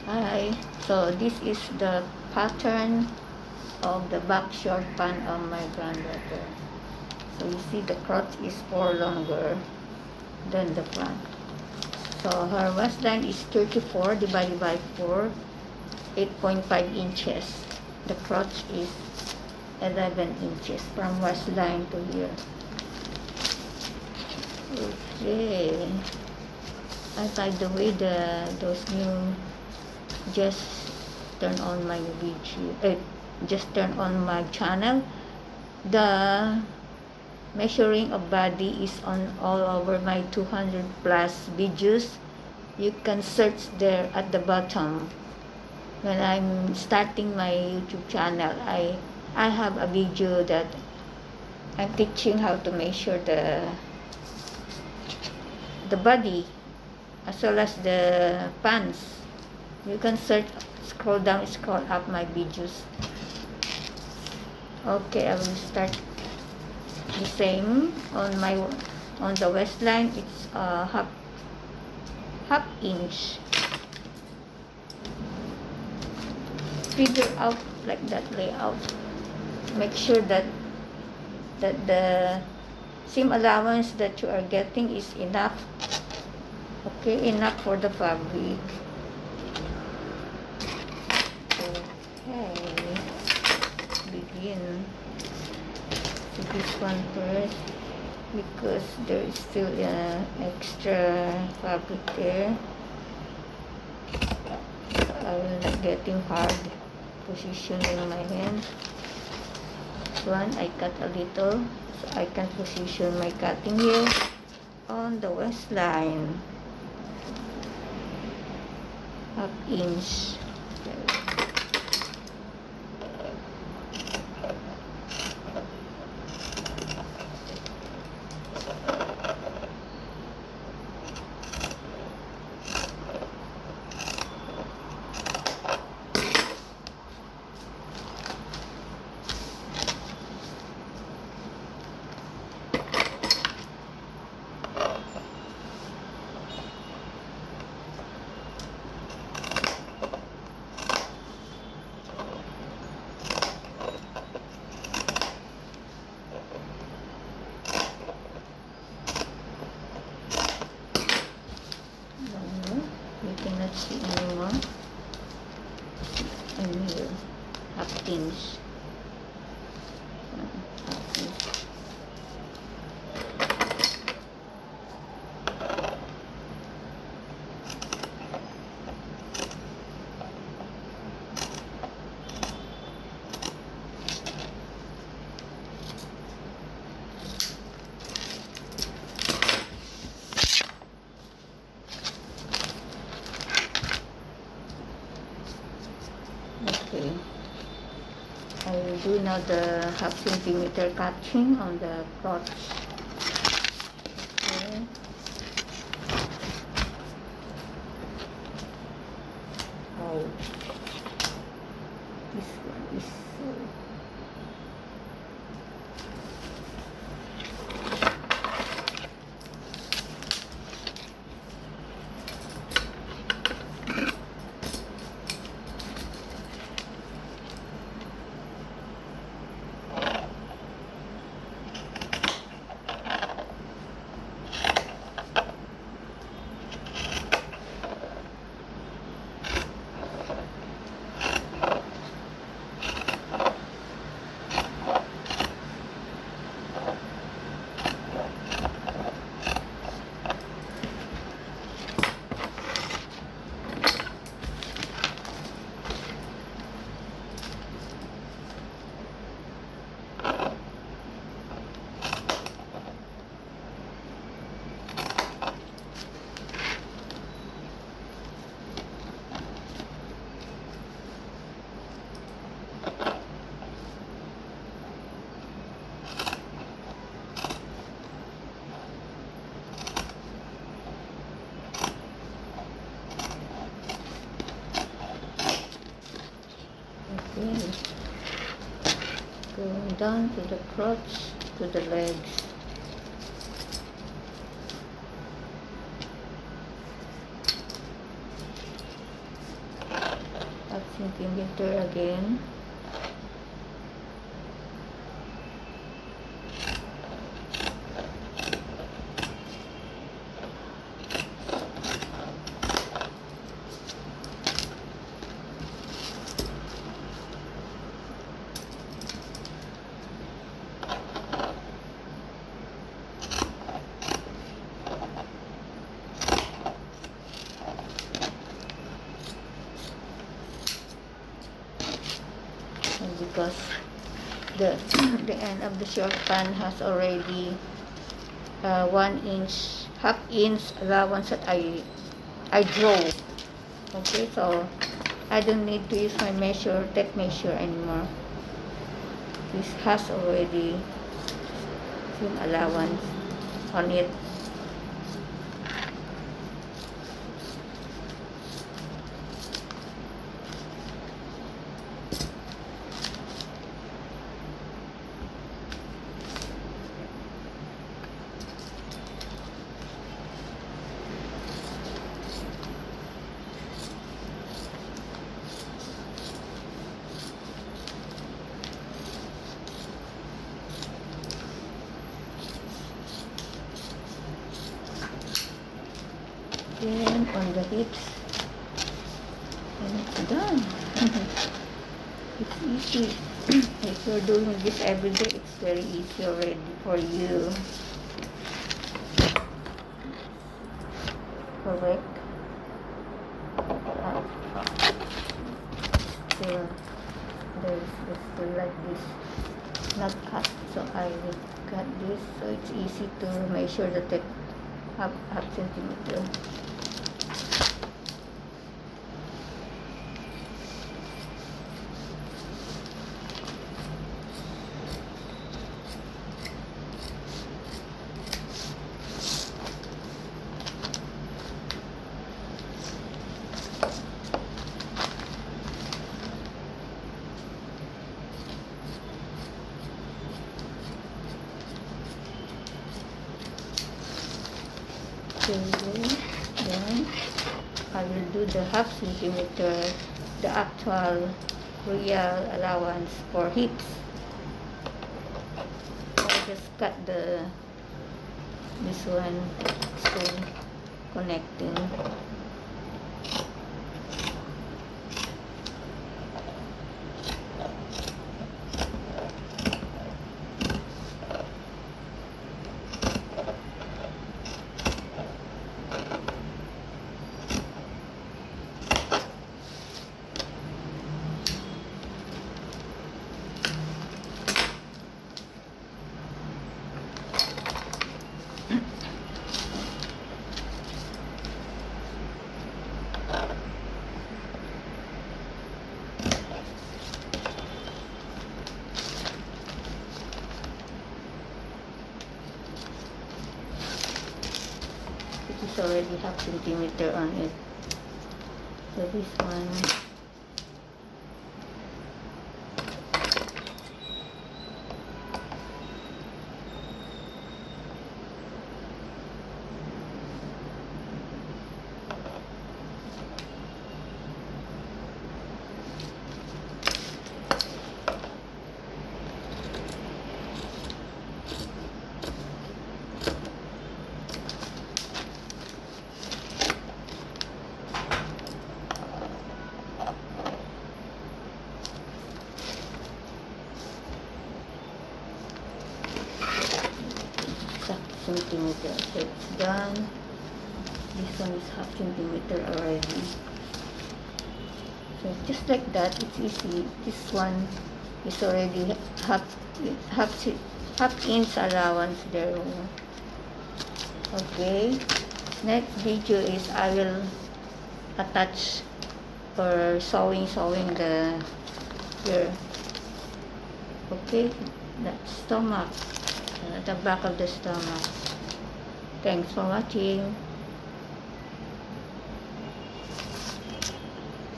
Hi, so this is the pattern of the back short pant of my granddaughter. So you see the crotch is far longer than the front. So her waistline is 34 divided by 4, 8.5 inches. The crotch is 11 inches from waistline to here. Okay. And by the way, those new just turn on my video, just turn on my channel. The measuring of body is on all over my 200 plus videos. You can search there at the bottom. When I'm starting my YouTube channel, I have a video that I'm teaching how to measure the body as well as the pants. You can search, scroll down, scroll up my videos. Okay, I will start the same on the waistline. It's half inch. Figure out like that layout. Make sure that the seam allowance that you are getting is enough. Okay, enough for the fabric. Okay, begin. So this one first because there is still extra fabric there. So I will not getting hard positioning my hand. This one I cut a little so I can position my cutting here on the waistline. Half inch. You cannot see anymore. And here, half inch. Half inch. Okay. I will do now the half centimeter cutting on the crotch. Okay. Oh, this one is so. Okay. Going down to the crotch, to the legs. centimeter again. Because the end of the short pan has already 1 inch, half inch allowance that I draw. Okay, so I don't need to use my tape measure anymore. This has already some allowance on it. Then on the hips, and it's done. It's easy. If you're doing this every day, it's very easy already for you. Correct. Still, still like this, not cut. So I will cut this, so it's easy to measure the tape half centimeter. Then I will do the half centimeter, the actual real allowance for hips. I just cut this one, so connecting. It's already half centimeter on it. So this one, centimeter. So it's done. This one is half centimeter already. So just like that, it's easy. This one is already half inch allowance there. Okay. Next video is I will attach or sewing the here. Okay, that stomach, the back of the stomach. Thanks for watching.